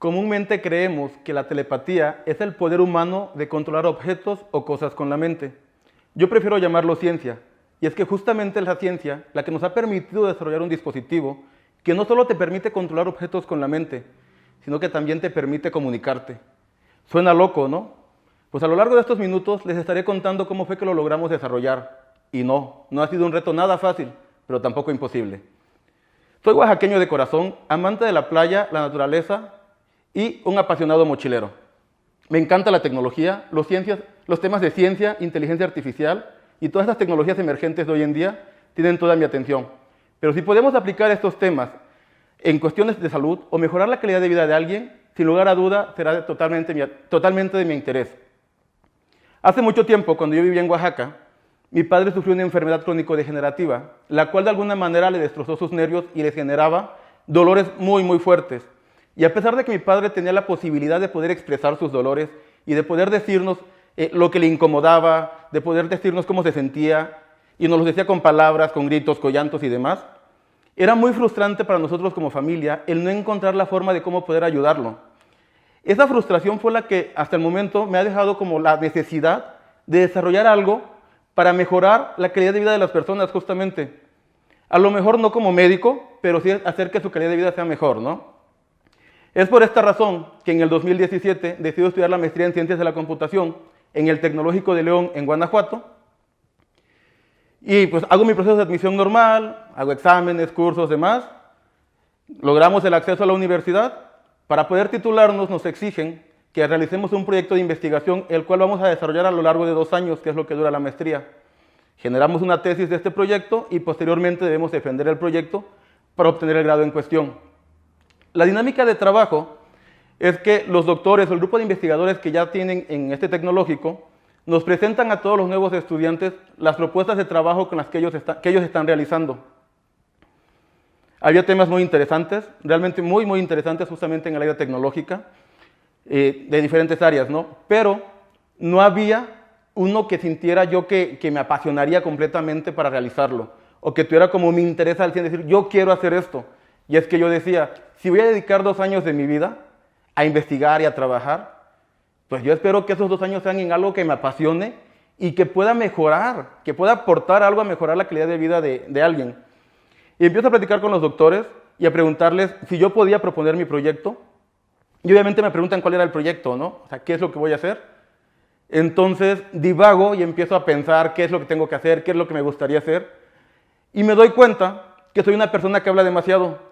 Comúnmente creemos que la telepatía es el poder humano de controlar objetos o cosas con la mente. Yo prefiero llamarlo ciencia, y es que justamente es la ciencia la que nos ha permitido desarrollar un dispositivo que no solo te permite controlar objetos con la mente, sino que también te permite comunicarte. Suena loco, ¿no? Pues a lo largo de estos minutos les estaré contando cómo fue que lo logramos desarrollar. Y no ha sido un reto nada fácil, pero tampoco imposible. Soy oaxaqueño de corazón, amante de la playa, la naturaleza y un apasionado mochilero. Me encanta la tecnología, los temas de ciencia, inteligencia artificial y todas estas tecnologías emergentes de hoy en día tienen toda mi atención. Pero si podemos aplicar estos temas en cuestiones de salud o mejorar la calidad de vida de alguien, sin lugar a duda será totalmente de mi interés. Hace mucho tiempo, cuando yo vivía en Oaxaca, mi padre sufrió una enfermedad crónico-degenerativa, la cual de alguna manera le destrozó sus nervios y le generaba dolores muy fuertes. Y a pesar de que mi padre tenía la posibilidad de poder expresar sus dolores y de poder decirnos lo que le incomodaba, de poder decirnos cómo se sentía, y nos lo decía con palabras, con gritos, con llantos y demás, era muy frustrante para nosotros como familia el no encontrar la forma de cómo poder ayudarlo. Esa frustración fue la que hasta el momento me ha dejado como la necesidad de desarrollar algo para mejorar la calidad de vida de las personas justamente. A lo mejor no como médico, pero sí hacer que su calidad de vida sea mejor, ¿no? Es por esta razón que en el 2017 decidí estudiar la maestría en Ciencias de la Computación en el Tecnológico de León, en Guanajuato. Y pues hago mi proceso de admisión normal, hago exámenes, cursos, demás. Logramos el acceso a la universidad. Para poder titularnos nos exigen que realicemos un proyecto de investigación, el cual vamos a desarrollar a lo largo de 2 años, que es lo que dura la maestría. Generamos una tesis de este proyecto y posteriormente debemos defender el proyecto para obtener el grado en cuestión. La dinámica de trabajo es que los doctores o el grupo de investigadores que ya tienen en este tecnológico nos presentan a todos los nuevos estudiantes las propuestas de trabajo con las que ellos están realizando. Había temas muy interesantes, realmente muy interesantes justamente en el área tecnológica, de diferentes áreas, ¿no? Pero no había uno que sintiera yo que me apasionaría completamente para realizarlo, o que tuviera como mi interés al 100, decir, yo quiero hacer esto. Y es que yo decía, si voy a dedicar 2 años de mi vida a investigar y a trabajar, pues yo espero que esos 2 años sean en algo que me apasione y que pueda mejorar, que pueda aportar algo a mejorar la calidad de vida de alguien. Y empiezo a platicar con los doctores y a preguntarles si yo podía proponer mi proyecto. Y obviamente me preguntan cuál era el proyecto, ¿no? O sea, ¿qué es lo que voy a hacer? Entonces divago y empiezo a pensar qué es lo que tengo que hacer, qué es lo que me gustaría hacer. Y me doy cuenta que soy una persona que habla demasiado.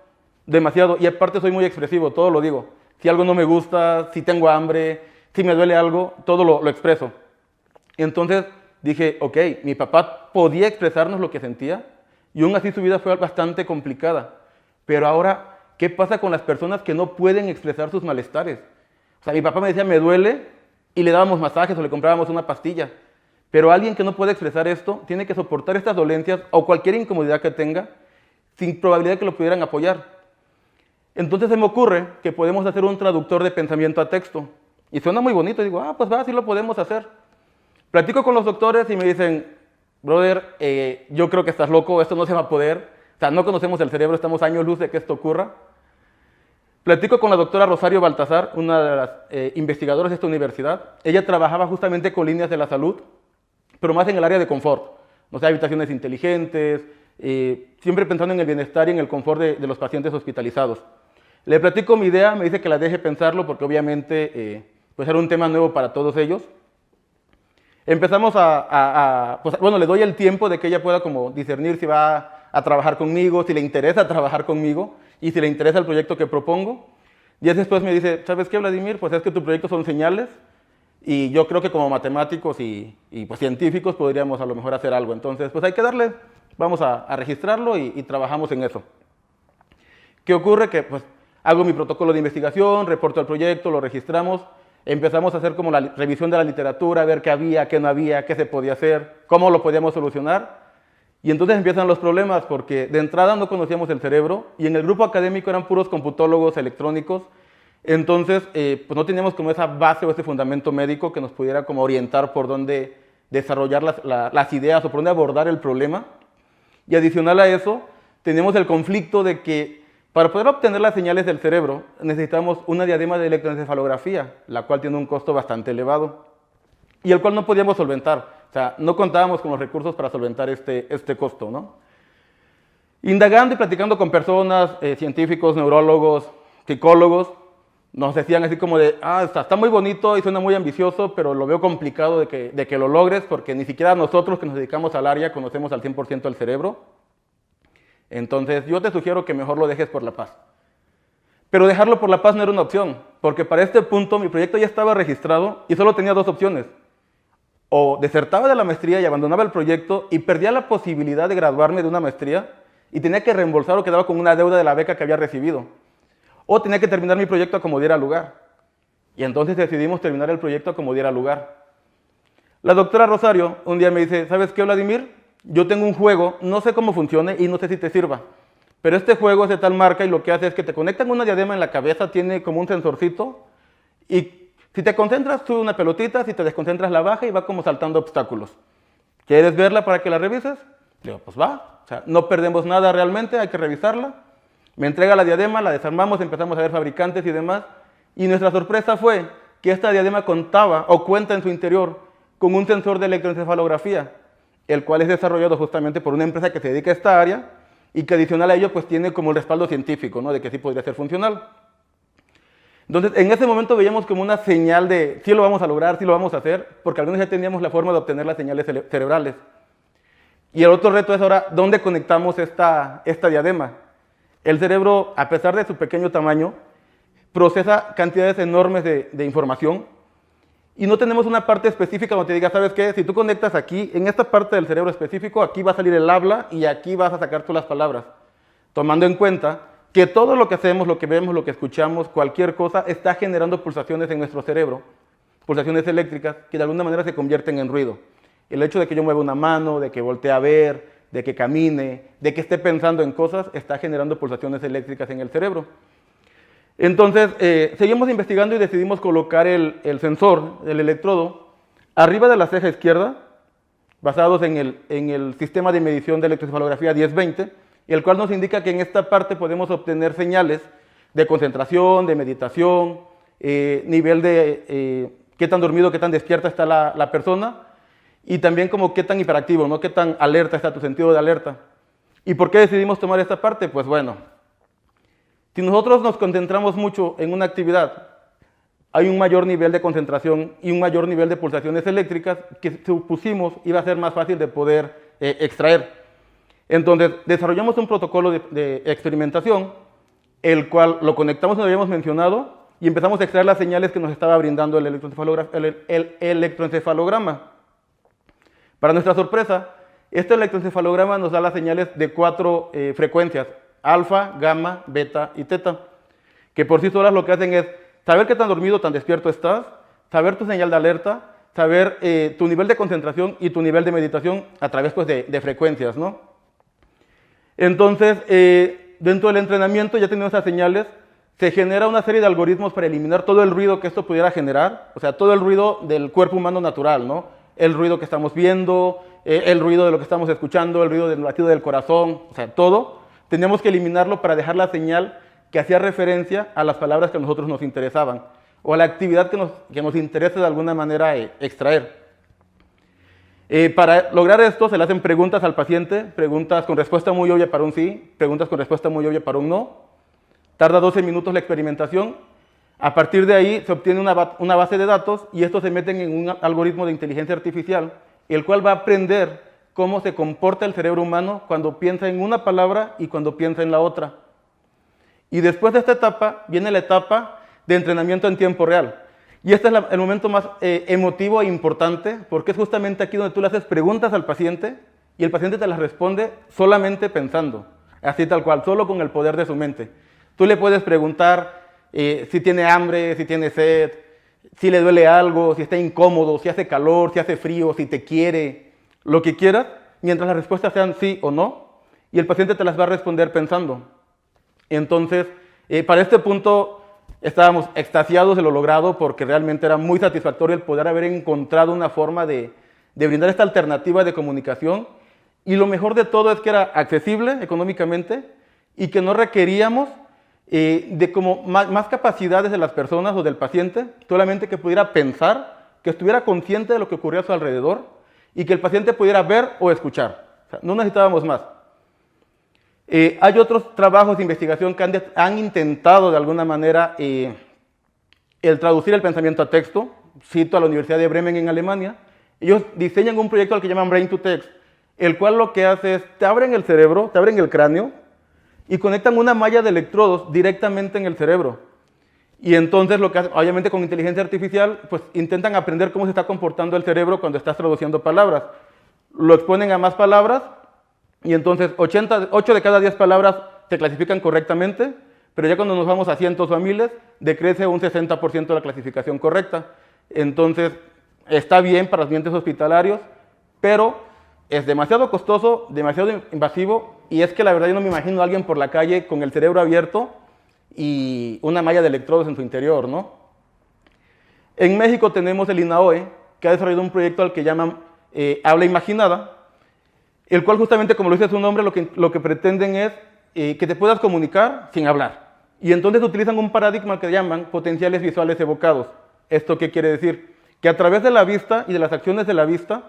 Y aparte soy muy expresivo, todo lo digo. Si algo no me gusta, si tengo hambre, si me duele algo, todo lo expreso. Y entonces dije, ok, mi papá podía expresarnos lo que sentía y aún así su vida fue bastante complicada. Pero ahora, ¿qué pasa con las personas que no pueden expresar sus malestares? O sea, mi papá me decía, me duele, y le dábamos masajes o le comprábamos una pastilla. Pero alguien que no puede expresar esto, tiene que soportar estas dolencias o cualquier incomodidad que tenga, sin probabilidad de que lo pudieran apoyar. Entonces se me ocurre que podemos hacer un traductor de pensamiento a texto. Y suena muy bonito, y digo, pues va, sí lo podemos hacer. Platico con los doctores y me dicen, brother, yo creo que estás loco, esto no se va a poder. O sea, no conocemos el cerebro, estamos años luz de que esto ocurra. Platico con la doctora Rosario Baltazar, una de las investigadoras de esta universidad. Ella trabajaba justamente con líneas de la salud, pero más en el área de confort. No sé, habitaciones inteligentes, siempre pensando en el bienestar y en el confort de los pacientes hospitalizados. Le platico mi idea, me dice que la deje pensarlo porque obviamente pues era un tema nuevo para todos ellos. Empezamos pues, bueno, le doy el tiempo de que ella pueda como discernir si va a trabajar conmigo, si le interesa trabajar conmigo y si le interesa el proyecto que propongo. Días después me dice, ¿sabes qué, Vladimir? Pues es que tu proyecto son señales y yo creo que como matemáticos y pues, científicos podríamos a lo mejor hacer algo. Entonces, pues hay que darle, vamos a registrarlo y trabajamos en eso. ¿Qué ocurre? Que pues hago mi protocolo de investigación, reporto el proyecto, lo registramos, empezamos a hacer como la revisión de la literatura, a ver qué había, qué no había, qué se podía hacer, cómo lo podíamos solucionar. Y entonces empiezan los problemas porque de entrada no conocíamos el cerebro y en el grupo académico eran puros computólogos electrónicos. Entonces pues no teníamos como esa base o ese fundamento médico que nos pudiera como orientar por dónde desarrollar las ideas o por dónde abordar el problema. Y adicional a eso, teníamos el conflicto de que Para poder obtener las señales del cerebro necesitamos una diadema de electroencefalografía, la cual tiene un costo bastante elevado y el cual no podíamos solventar. O sea, no contábamos con los recursos para solventar este costo, ¿no? Indagando y platicando con personas, científicos, neurólogos, psicólogos, nos decían así como de, está muy bonito y suena muy ambicioso, pero lo veo complicado de que lo logres porque ni siquiera nosotros que nos dedicamos al área conocemos al 100% el cerebro. Entonces yo te sugiero que mejor lo dejes por la paz. Pero dejarlo por la paz no era una opción, porque para este punto mi proyecto ya estaba registrado y solo tenía dos opciones. O desertaba de la maestría y abandonaba el proyecto y perdía la posibilidad de graduarme de una maestría y tenía que reembolsar o quedaba con una deuda de la beca que había recibido. O tenía que terminar mi proyecto a como diera lugar. Y entonces decidimos terminar el proyecto a como diera lugar. La doctora Rosario un día me dice, ¿sabes qué, Vladimir? Yo tengo un juego, no sé cómo funcione y no sé si te sirva. Pero este juego es de tal marca y lo que hace es que te conectan una diadema en la cabeza, tiene como un sensorcito y si te concentras sube una pelotita, si te desconcentras la baja y va como saltando obstáculos. ¿Quieres verla para que la revises? Le digo, pues va. O sea, no perdemos nada realmente, hay que revisarla. Me entrega la diadema, la desarmamos, empezamos a ver fabricantes y demás. Y nuestra sorpresa fue que esta diadema contaba o cuenta en su interior con un sensor de electroencefalografía, el cual es desarrollado justamente por una empresa que se dedica a esta área y que adicional a ello pues tiene como el respaldo científico, ¿no? De que sí podría ser funcional. Entonces, en ese momento veíamos como una señal de sí lo vamos a lograr, sí lo vamos a hacer, porque al menos ya teníamos la forma de obtener las señales cerebrales. Y el otro reto es ahora, ¿dónde conectamos esta diadema? El cerebro, a pesar de su pequeño tamaño, procesa cantidades enormes de información y no tenemos una parte específica donde te diga, ¿sabes qué? Si tú conectas aquí, en esta parte del cerebro específico, aquí va a salir el habla y aquí vas a sacar tú las palabras. Tomando en cuenta que todo lo que hacemos, lo que vemos, lo que escuchamos, cualquier cosa, está generando pulsaciones en nuestro cerebro, pulsaciones eléctricas que de alguna manera se convierten en ruido. El hecho de que yo mueva una mano, de que voltee a ver, de que camine, de que esté pensando en cosas, está generando pulsaciones eléctricas en el cerebro. Entonces, seguimos investigando y decidimos colocar el sensor, el electrodo, arriba de la ceja izquierda, basados en el sistema de medición de electroencefalografía 1020, el cual nos indica que en esta parte podemos obtener señales de concentración, de meditación, nivel de qué tan dormido, qué tan despierta está la persona, y también como qué tan hiperactivo, ¿no? Qué tan alerta está tu sentido de alerta. ¿Y por qué decidimos tomar esta parte? Pues bueno, si nosotros nos concentramos mucho en una actividad, hay un mayor nivel de concentración y un mayor nivel de pulsaciones eléctricas que supusimos iba a ser más fácil de poder extraer. Entonces, desarrollamos un protocolo de experimentación, el cual lo conectamos, como habíamos mencionado, y empezamos a extraer las señales que nos estaba brindando el electroencefalograma. Para nuestra sorpresa, este electroencefalograma nos da las señales de 4 frecuencias, alfa, gamma, beta y teta, que por sí solas lo que hacen es saber qué tan dormido, tan despierto estás, saber tu señal de alerta, saber tu nivel de concentración y tu nivel de meditación a través pues, de frecuencias, ¿no? Entonces, dentro del entrenamiento ya teniendo esas señales, se genera una serie de algoritmos para eliminar todo el ruido que esto pudiera generar, o sea, todo el ruido del cuerpo humano natural, ¿no? El ruido que estamos viendo, el ruido de lo que estamos escuchando, el ruido del latido del corazón, o sea, todo, teníamos que eliminarlo para dejar la señal que hacía referencia a las palabras que a nosotros nos interesaban, o a la actividad que nos interesa de alguna manera extraer. Para lograr esto se le hacen preguntas al paciente, preguntas con respuesta muy obvia para un sí, preguntas con respuesta muy obvia para un no. Tarda 12 minutos la experimentación. A partir de ahí se obtiene una base de datos y estos se meten en un algoritmo de inteligencia artificial, el cual va a aprender cómo se comporta el cerebro humano cuando piensa en una palabra y cuando piensa en la otra. Y después de esta etapa viene la etapa de entrenamiento en tiempo real. Y este es el momento más emotivo e importante, porque es justamente aquí donde tú le haces preguntas al paciente y el paciente te las responde solamente pensando, así tal cual, solo con el poder de su mente. Tú le puedes preguntar si tiene hambre, si tiene sed, si le duele algo, si está incómodo, si hace calor, si hace frío, si te quiere, lo que quieras, mientras las respuestas sean sí o no, y el paciente te las va a responder pensando. Entonces, para este punto estábamos extasiados de lo logrado porque realmente era muy satisfactorio el poder haber encontrado una forma de brindar esta alternativa de comunicación, y lo mejor de todo es que era accesible económicamente y que no requeríamos de como más capacidades de las personas o del paciente, solamente que pudiera pensar, que estuviera consciente de lo que ocurría a su alrededor y que el paciente pudiera ver o escuchar. O sea, no necesitábamos más. Hay otros trabajos de investigación que han intentado de alguna manera el traducir el pensamiento a texto. Cito a la Universidad de Bremen en Alemania. Ellos diseñan un proyecto al que llaman Brain to Text, el cual lo que hace es, te abren el cerebro, te abren el cráneo y conectan una malla de electrodos directamente en el cerebro. Y entonces lo que hacen, obviamente con inteligencia artificial, pues intentan aprender cómo se está comportando el cerebro cuando estás traduciendo palabras. Lo exponen a más palabras y entonces 8 de cada 10 palabras se clasifican correctamente, pero ya cuando nos vamos a cientos o a miles, decrece un 60% la clasificación correcta. Entonces, está bien para los ambientes hospitalarios, pero es demasiado costoso, demasiado invasivo, y es que la verdad yo no me imagino a alguien por la calle con el cerebro abierto y una malla de electrodos en su interior, ¿no? En México tenemos el INAOE, que ha desarrollado un proyecto al que llaman Habla Imaginada, el cual justamente, como lo dice su nombre, lo que pretenden es que te puedas comunicar sin hablar. Y entonces utilizan un paradigma que llaman potenciales visuales evocados. ¿Esto qué quiere decir? Que a través de la vista y de las acciones de la vista,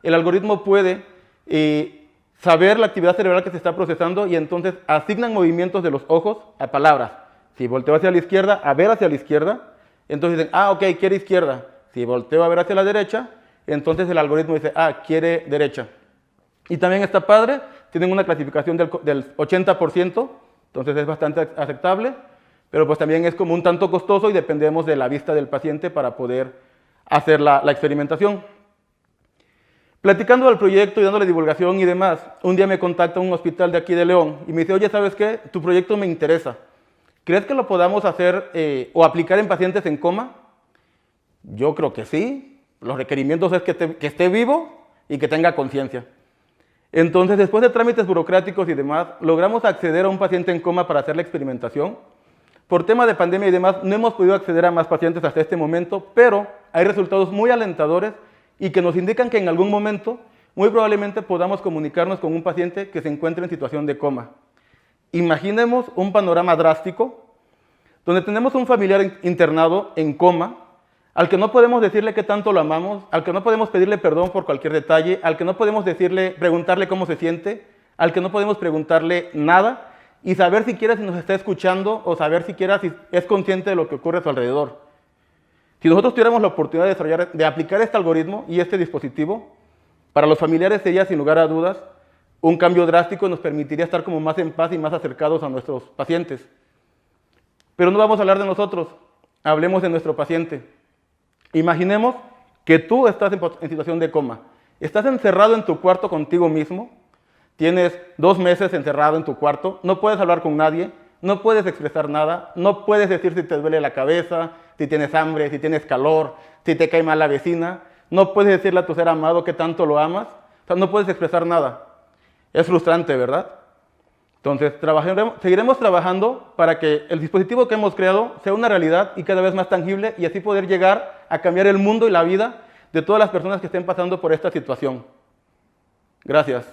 el algoritmo puede saber la actividad cerebral que se está procesando y entonces asignan movimientos de los ojos a palabras. Si volteo hacia la izquierda, a ver hacia la izquierda, entonces dicen, ok, quiere izquierda. Si volteo a ver hacia la derecha, entonces el algoritmo dice, quiere derecha. Y también está padre, tienen una clasificación del 80%, entonces es bastante aceptable, pero pues también es como un tanto costoso y dependemos de la vista del paciente para poder hacer la experimentación. Platicando del proyecto y dándole divulgación y demás, un día me contacta un hospital de aquí de León y me dice, oye, ¿sabes qué? Tu proyecto me interesa. ¿Crees que lo podamos hacer o aplicar en pacientes en coma? Yo creo que sí. Los requerimientos es que esté vivo y que tenga conciencia. Entonces, después de trámites burocráticos y demás, logramos acceder a un paciente en coma para hacer la experimentación. Por tema de pandemia y demás, no hemos podido acceder a más pacientes hasta este momento, pero hay resultados muy alentadores y que nos indican que en algún momento, muy probablemente podamos comunicarnos con un paciente que se encuentre en situación de coma. Imaginemos un panorama drástico, donde tenemos un familiar internado en coma, al que no podemos decirle qué tanto lo amamos, al que no podemos pedirle perdón por cualquier detalle, al que no podemos preguntarle cómo se siente, al que no podemos preguntarle nada y saber siquiera si nos está escuchando o saber siquiera si es consciente de lo que ocurre a su alrededor. Si nosotros tuviéramos la oportunidad de aplicar este algoritmo y este dispositivo, para los familiares sería sin lugar a dudas un cambio drástico y nos permitiría estar como más en paz y más acercados a nuestros pacientes. Pero no vamos a hablar de nosotros, hablemos de nuestro paciente. Imaginemos que tú estás en situación de coma. Estás encerrado en tu cuarto contigo mismo. Tienes 2 meses encerrado en tu cuarto. No puedes hablar con nadie. No puedes expresar nada. No puedes decir si te duele la cabeza, si tienes hambre, si tienes calor, si te cae mal la vecina. No puedes decirle a tu ser amado que tanto lo amas. O sea, no puedes expresar nada. Es frustrante, ¿verdad? Entonces, seguiremos trabajando para que el dispositivo que hemos creado sea una realidad y cada vez más tangible y así poder llegar a cambiar el mundo y la vida de todas las personas que estén pasando por esta situación. Gracias.